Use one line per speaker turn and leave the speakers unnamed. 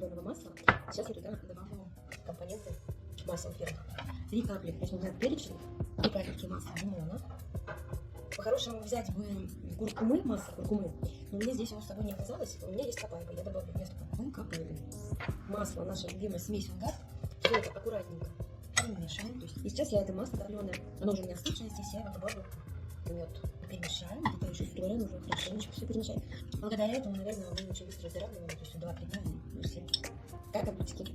топленого масла. Сейчас я туда добавлю компоненты масла фирмы. 3 капли красного перечня, 3 капельки масла лимона. По-хорошему взять бы куркумы, масло куркумы, но мне здесь его с собой не оказалось. У меня есть копайба, я добавлю вместо куркумы копайбу. Масло, наша любимая смесь угар. Все это аккуратненько перемешаем. То есть, и сейчас я это масло топленое, оно уже не остывшее, здесь я его добавлю мед. Перемешаем, это еще струя, уже хорошенечко все перемешаем. Благодаря этому, наверное, мы очень быстро выздоравливаем, то есть 2-3 дня, и все как обычно.